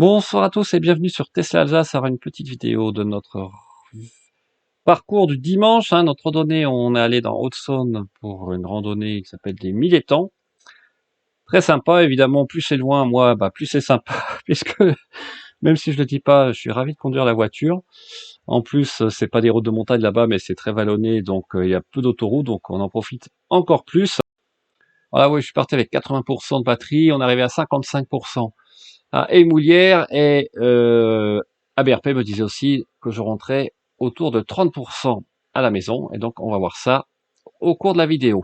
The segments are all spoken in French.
Bonsoir à tous et bienvenue sur Tesla Alsace. Alors une petite vidéo de notre parcours du dimanche. Notre randonnée, on est allé dans Haute-Saône pour une randonnée qui s'appelle des 1000 étangs. Très sympa, évidemment, plus c'est loin, moi, plus c'est sympa, puisque même si je le dis pas, je suis ravi de conduire la voiture. En plus, c'est pas des routes de montagne là-bas, mais c'est très vallonné, donc il y a peu d'autoroutes, donc on en profite encore plus. Voilà, oui, je suis parti avec 80% de batterie, on est arrivé à 55%. Émoulières et ABRP me disait aussi que je rentrais autour de 30% à la maison, et donc on va voir ça au cours de la vidéo.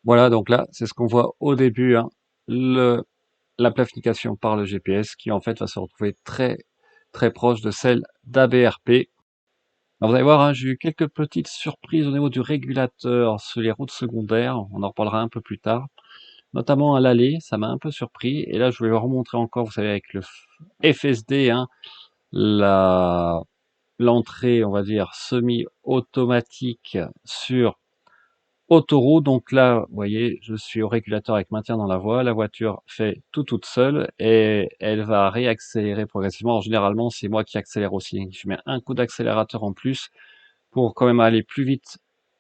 Voilà, donc là, c'est ce qu'on voit au début, la planification par le GPS qui en fait va se retrouver très très proche de celle d'ABRP. Alors vous allez voir, j'ai eu quelques petites surprises au niveau du régulateur sur les routes secondaires, on en reparlera un peu plus tard. Notamment à l'aller, ça m'a un peu surpris. Et là, je vais vous remontrer encore, vous savez, avec le FSD, l'entrée, on va dire, semi-automatique sur autoroute. Donc là, vous voyez, je suis au régulateur avec maintien dans la voie. La voiture fait tout toute seule et elle va réaccélérer progressivement. Alors, généralement, c'est moi qui accélère aussi. Je mets un coup d'accélérateur en plus pour quand même aller plus vite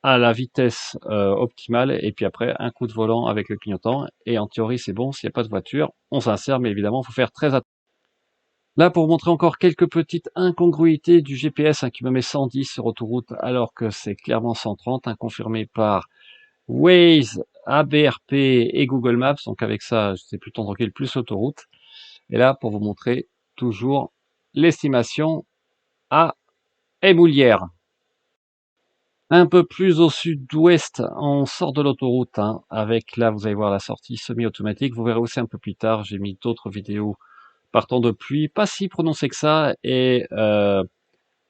à la vitesse optimale, et puis après un coup de volant avec le clignotant, et en théorie c'est bon, s'il n'y a pas de voiture, on s'insère, mais évidemment il faut faire très attention. Là, pour vous montrer encore quelques petites incongruités du GPS qui me met 110 sur autoroute alors que c'est clairement 130, confirmé par Waze, ABRP et Google Maps, donc avec ça j'étais plutôt tranquille, plus autoroute. Et là, pour vous montrer toujours l'estimation à Émoulières. Un peu plus au sud-ouest, on sort de l'autoroute, avec là, vous allez voir la sortie semi-automatique. Vous verrez aussi un peu plus tard, j'ai mis d'autres vidéos partant de pluie, pas si prononcées que ça, et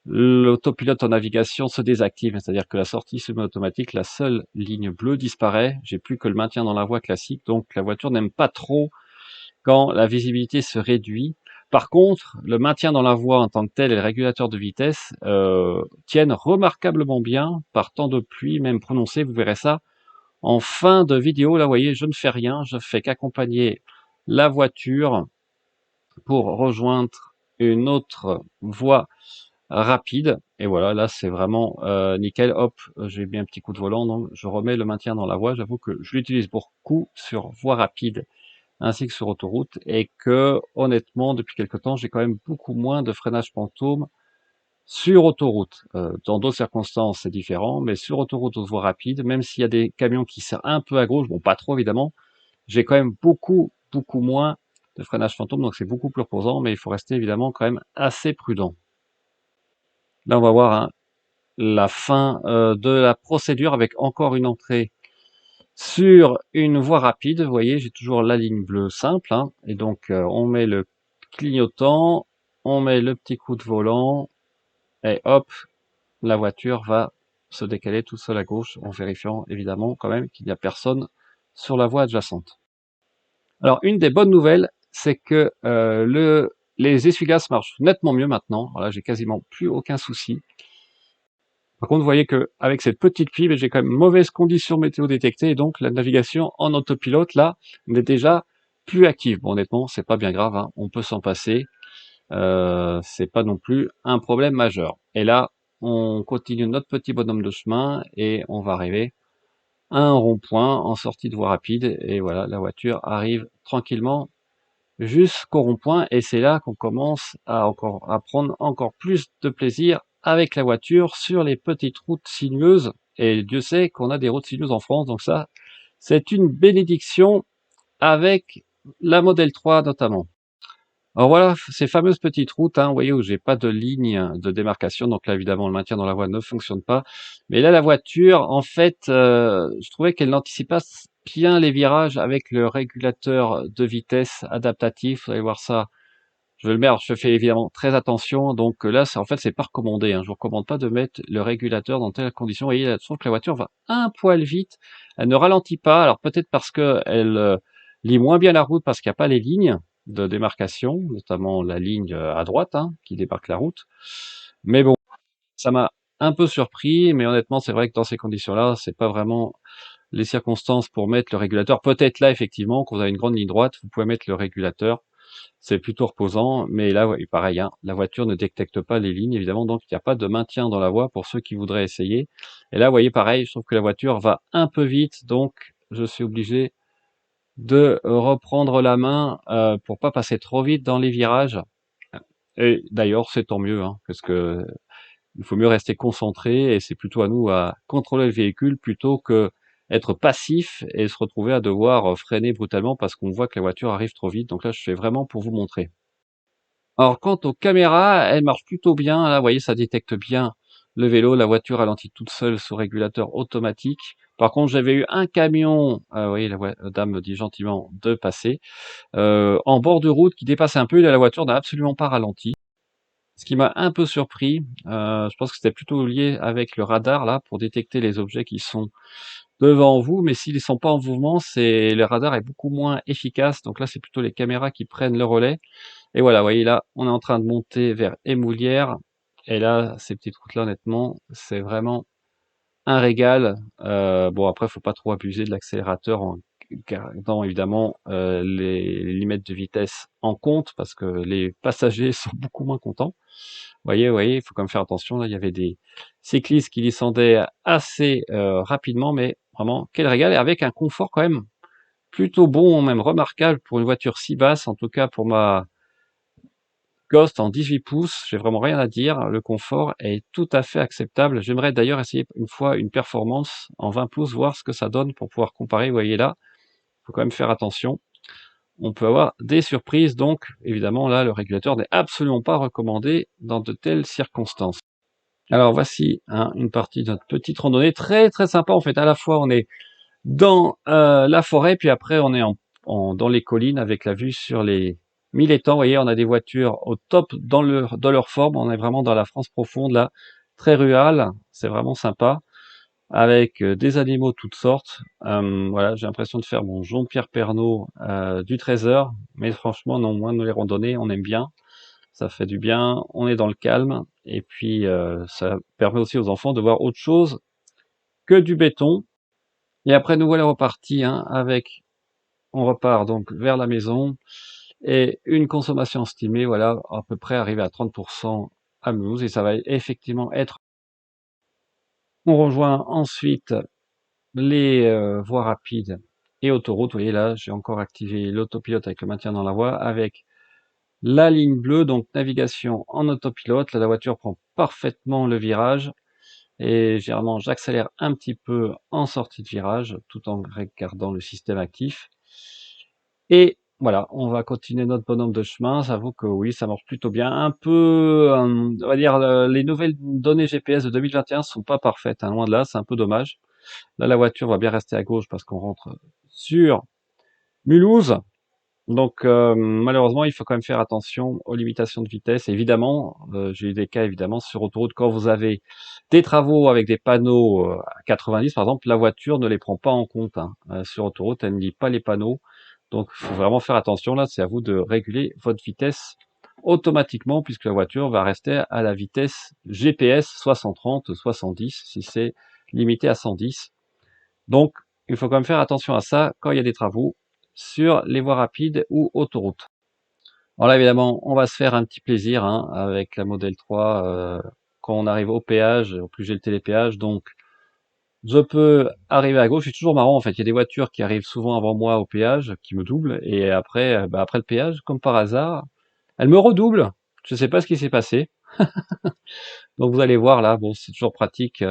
l'autopilote en navigation se désactive, c'est-à-dire que la sortie semi-automatique, la seule ligne bleue disparaît, j'ai plus que le maintien dans la voie classique, donc la voiture n'aime pas trop quand la visibilité se réduit. Par contre, le maintien dans la voie en tant que tel et le régulateur de vitesse tiennent remarquablement bien par temps de pluie, même prononcé, vous verrez ça en fin de vidéo. Là, vous voyez, je ne fais rien, je fais qu'accompagner la voiture pour rejoindre une autre voie rapide. Et voilà, là, c'est vraiment nickel. Hop, j'ai mis un petit coup de volant, donc je remets le maintien dans la voie. J'avoue que je l'utilise beaucoup sur voie rapide ainsi que sur autoroute, et que honnêtement depuis quelque temps j'ai quand même beaucoup moins de freinage fantôme sur autoroute. Dans d'autres circonstances c'est différent, mais sur autoroute aux voies rapides, même s'il y a des camions qui serrent un peu à gauche, bon pas trop évidemment, j'ai quand même beaucoup moins de freinage fantôme, donc c'est beaucoup plus reposant, mais il faut rester évidemment quand même assez prudent. Là on va voir la fin de la procédure avec encore une entrée sur une voie rapide. Vous voyez, j'ai toujours la ligne bleue simple, et donc on met le clignotant, on met le petit coup de volant, et hop, la voiture va se décaler tout seul à gauche, en vérifiant évidemment quand même qu'il n'y a personne sur la voie adjacente. Alors une des bonnes nouvelles, c'est que les essuie-glaces marchent nettement mieux maintenant. Voilà, j'ai quasiment plus aucun souci. Par contre, vous voyez que avec cette petite pluie, j'ai quand même mauvaise condition météo détectée, et donc la navigation en autopilote là n'est déjà plus active. Bon, honnêtement, c'est pas bien grave, on peut s'en passer. C'est pas non plus un problème majeur. Et là, on continue notre petit bonhomme de chemin et on va arriver à un rond-point en sortie de voie rapide. Et voilà, la voiture arrive tranquillement jusqu'au rond-point, et c'est là qu'on commence à prendre encore plus de plaisir avec la voiture sur les petites routes sinueuses. Et Dieu sait qu'on a des routes sinueuses en France, donc ça, c'est une bénédiction avec la Model 3 notamment. Alors voilà, ces fameuses petites routes, vous voyez, où j'ai pas de ligne de démarcation, donc là évidemment le maintien dans la voie ne fonctionne pas. Mais là la voiture, en fait, je trouvais qu'elle n'anticipe pas bien les virages avec le régulateur de vitesse adaptatif. Vous allez voir ça. Je vais le mettre, je fais évidemment très attention. Donc là, en fait, c'est pas recommandé. Je vous recommande pas de mettre le régulateur dans telle condition. Vous voyez, je trouve que la voiture va un poil vite. Elle ne ralentit pas. Alors peut-être parce que elle lit moins bien la route, parce qu'il n'y a pas les lignes de démarcation, notamment la ligne à droite qui démarque la route. Mais bon, ça m'a un peu surpris. Mais honnêtement, c'est vrai que dans ces conditions-là, c'est pas vraiment les circonstances pour mettre le régulateur. Peut-être là, effectivement, quand vous avez une grande ligne droite, vous pouvez mettre le régulateur. c'est plutôt reposant. Mais là, ouais, pareil, hein, la voiture ne détecte pas les lignes, évidemment, donc il n'y a pas de maintien dans la voie pour ceux qui voudraient essayer. Et là, vous voyez, pareil, je trouve que la voiture va un peu vite, donc je suis obligé de reprendre la main pour pas passer trop vite dans les virages. Et d'ailleurs, c'est tant mieux, hein, parce que il faut mieux rester concentré et c'est plutôt à nous à contrôler le véhicule plutôt que être passif et se retrouver à devoir freiner brutalement parce qu'on voit que la voiture arrive trop vite. Donc là, je fais vraiment pour vous montrer. Alors, quant aux caméras, elles marchent plutôt bien. Là, vous voyez, ça détecte bien le vélo. La voiture ralentit toute seule sous régulateur automatique. Par contre, j'avais eu un camion, vous voyez, la dame me dit gentiment de passer, en bord de route qui dépasse un peu. Et là, la voiture n'a absolument pas ralenti. Ce qui m'a un peu surpris, je pense que c'était plutôt lié avec le radar là, pour détecter les objets qui sont devant vous, mais s'ils ne sont pas en mouvement, le radar est beaucoup moins efficace. Donc là, c'est plutôt les caméras qui prennent le relais. Et voilà, vous voyez là, on est en train de monter vers Émoulières. Et là, ces petites routes-là, honnêtement, c'est vraiment un régal. Bon, après, faut pas trop abuser de l'accélérateur en gardant évidemment les limites de vitesse en compte, parce que les passagers sont beaucoup moins contents. Voyez, il faut quand même faire attention. Là, il y avait des cyclistes qui descendaient assez rapidement, mais vraiment, quel régal, et avec un confort quand même plutôt bon, même remarquable pour une voiture si basse, en tout cas pour ma Ghost en 18 pouces, j'ai vraiment rien à dire, le confort est tout à fait acceptable. J'aimerais d'ailleurs essayer une fois une performance en 20 pouces, voir ce que ça donne pour pouvoir comparer. Vous voyez là, il faut quand même faire attention. On peut avoir des surprises, donc évidemment là, le régulateur n'est absolument pas recommandé dans de telles circonstances. Alors voici hein, une partie de notre petite randonnée très très sympa. En fait, à la fois on est dans la forêt, puis après on est dans les collines avec la vue sur les 1000 étangs. Vous voyez, on a des voitures au top dans leur forme. On est vraiment dans la France profonde là, très rurale. C'est vraiment sympa avec des animaux de toutes sortes. Voilà, j'ai l'impression de faire mon Jean-Pierre Pernaut du Trésor, mais franchement non, moins de les randonnées, on aime bien. Ça fait du bien, on est dans le calme, et puis ça permet aussi aux enfants de voir autre chose que du béton. Et après, nous voilà repartis, hein, on repart donc vers la maison, et une consommation estimée, voilà, à peu près arrivée à 30% à Mulhouse, et ça va effectivement être. On rejoint ensuite les voies rapides et autoroutes. Vous voyez là, j'ai encore activé l'autopilote avec le maintien dans la voie, avec la ligne bleue, donc navigation en autopilote. Là, la voiture prend parfaitement le virage. Et généralement, j'accélère un petit peu en sortie de virage, tout en regardant le système actif. Et voilà, on va continuer notre bonhomme de chemin. J'avoue que oui, ça marche plutôt bien. Un peu, on va dire, les nouvelles données GPS de 2021 sont pas parfaites, hein, loin de là, c'est un peu dommage. Là, la voiture va bien rester à gauche parce qu'on rentre sur Mulhouse. Donc malheureusement, il faut quand même faire attention aux limitations de vitesse. Évidemment, j'ai eu des cas évidemment sur autoroute quand vous avez des travaux avec des panneaux à 90 par exemple, la voiture ne les prend pas en compte. Hein. Sur autoroute, elle ne lit pas les panneaux. Donc il faut vraiment faire attention là, c'est à vous de réguler votre vitesse automatiquement puisque la voiture va rester à la vitesse GPS 60-30, 70 si c'est limité à 110. Donc, il faut quand même faire attention à ça quand il y a des travaux sur les voies rapides ou autoroutes. Alors là, évidemment, on va se faire un petit plaisir hein, avec la Model 3 quand on arrive au péage. En plus, j'ai le télépéage, donc je peux arriver à gauche. C'est toujours marrant, en fait. Il y a des voitures qui arrivent souvent avant moi au péage, qui me doublent, et après, après le péage, comme par hasard, elles me redoublent. Je ne sais pas ce qui s'est passé. Donc vous allez voir là, bon c'est toujours pratique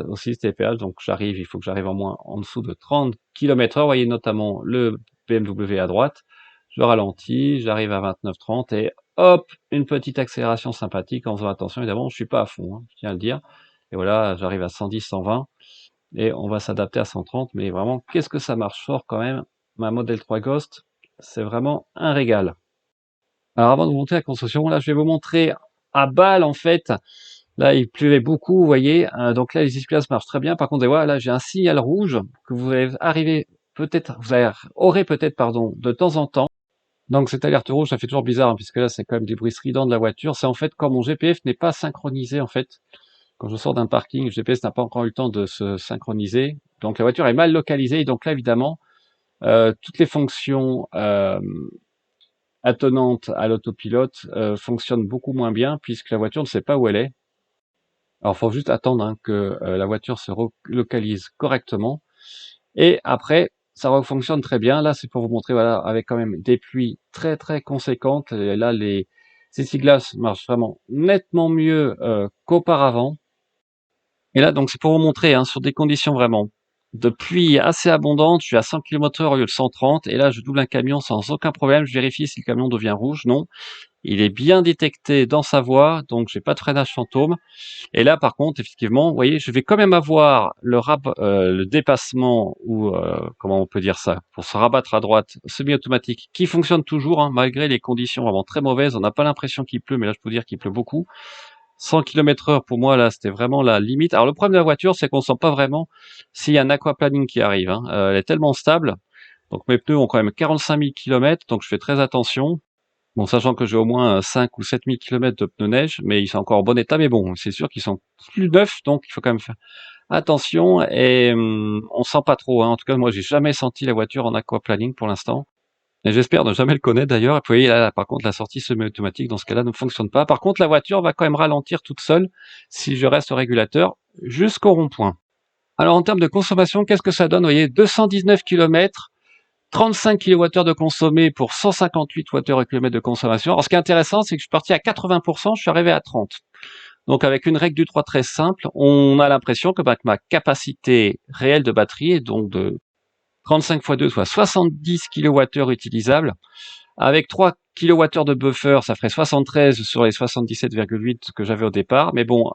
aussi ce TPH, donc il faut que j'arrive en moins en dessous de 30 km/h, vous voyez notamment le BMW à droite, je ralentis, j'arrive à 29-30 et hop, une petite accélération sympathique en faisant attention, évidemment je suis pas à fond, hein, je tiens à le dire, et voilà, j'arrive à 110-120 et on va s'adapter à 130, mais vraiment qu'est-ce que ça marche fort quand même, ma Model 3 Ghost, c'est vraiment un régal. Alors avant de vous montrer la construction, là je vais vous montrer à Bâle en fait. Là, il pleuvait beaucoup, vous voyez. Donc là, les essuie-glaces marchent très bien. Par contre, voilà, là, j'ai un signal rouge que vous allez arriver peut-être, aurez peut-être, pardon, de temps en temps. Donc cette alerte rouge, ça fait toujours bizarre, hein, puisque là, c'est quand même des bruits stridents de la voiture. C'est en fait quand mon GPF n'est pas synchronisé, en fait. Quand je sors d'un parking, le GPS n'a pas encore eu le temps de se synchroniser. Donc la voiture est mal localisée. Et donc là, évidemment, toutes les fonctions attenante à l'autopilote fonctionne beaucoup moins bien puisque la voiture ne sait pas où elle est. Alors, faut juste attendre hein, que la voiture se relocalise correctement. Et après, ça fonctionne très bien. Là, c'est pour vous montrer, voilà, avec quand même des pluies très très conséquentes. Et là, ces essuie-glaces marchent vraiment nettement mieux qu'auparavant. Et là, donc, c'est pour vous montrer, hein, sur des conditions vraiment de pluie assez abondante. Je suis à 100 km/h au lieu de 130. Et là, je double un camion sans aucun problème. Je vérifie si le camion devient rouge. Non. Il est bien détecté dans sa voie, donc j'ai pas de freinage fantôme. Et là, par contre, effectivement, vous voyez, je vais quand même avoir le dépassement ou comment on peut dire ça, pour se rabattre à droite, semi-automatique, qui fonctionne toujours, hein, malgré les conditions vraiment très mauvaises. On n'a pas l'impression qu'il pleut, mais là, je peux vous dire qu'il pleut beaucoup. 100 km/h pour moi, là, c'était vraiment la limite. Alors, le problème de la voiture, c'est qu'on sent pas vraiment s'il y a un aquaplaning qui arrive. Hein. Elle est tellement stable. Donc, mes pneus ont quand même 45 000 km, donc je fais très attention. Bon, sachant que j'ai au moins 5 ou 7 000 km de pneus neige, mais ils sont encore en bon état, mais bon, c'est sûr qu'ils sont plus neufs, donc il faut quand même faire attention et on sent pas trop, hein. En tout cas, moi, j'ai jamais senti la voiture en aquaplaning pour l'instant. Et j'espère ne jamais le connaître d'ailleurs. Et puis, vous voyez, là, par contre, la sortie semi-automatique, dans ce cas-là, ne fonctionne pas. Par contre, la voiture va quand même ralentir toute seule si je reste au régulateur jusqu'au rond-point. Alors, en termes de consommation, qu'est-ce que ça donne? Vous voyez, 219 km, 35 kWh de consommé pour 158 Wh/km de consommation. Alors, ce qui est intéressant, c'est que je suis parti à 80%, je suis arrivé à 30. Donc, avec une règle du 3 très simple, on a l'impression que ma capacité réelle de batterie est donc de 35 x 2, soit 70 kWh utilisables. Avec 3 kWh de buffer, ça ferait 73 sur les 77,8 que j'avais au départ. Mais bon,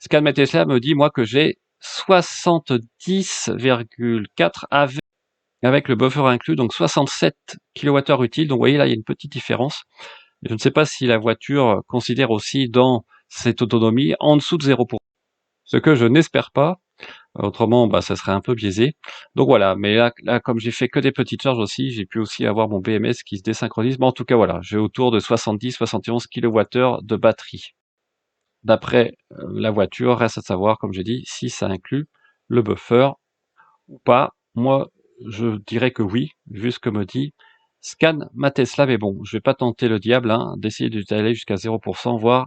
Scan Tesla me dit, moi, que j'ai 70,4 avec le buffer inclus, donc 67 kWh utiles. Donc vous voyez là, il y a une petite différence. Je ne sais pas si la voiture considère aussi dans cette autonomie en dessous de 0%. Ce que je n'espère pas. Autrement, bah, ça serait un peu biaisé. Donc voilà, mais là comme j'ai fait que des petites charges aussi, j'ai pu aussi avoir mon BMS qui se désynchronise. Mais en tout cas, voilà, j'ai autour de 70-71 kWh de batterie. D'après la voiture, reste à savoir, comme j'ai dit, si ça inclut le buffer ou pas. Moi, je dirais que oui, vu ce que me dit Scan ma Tesla, mais bon, je vais pas tenter le diable, hein, d'essayer d'aller jusqu'à 0%, voir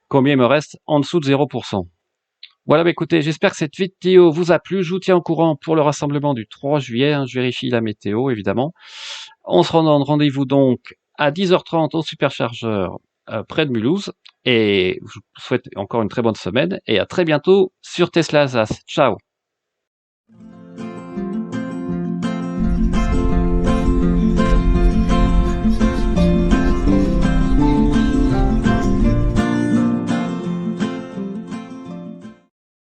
combien il me reste en dessous de 0%. Voilà, bah écoutez, j'espère que cette vidéo vous a plu. Je vous tiens au courant pour le rassemblement du 3 juillet. Hein, je vérifie la météo, évidemment. On se rend rendez-vous donc à 10h30 au superchargeur près de Mulhouse. Et je vous souhaite encore une très bonne semaine et à très bientôt sur Tesla Alsace. Ciao!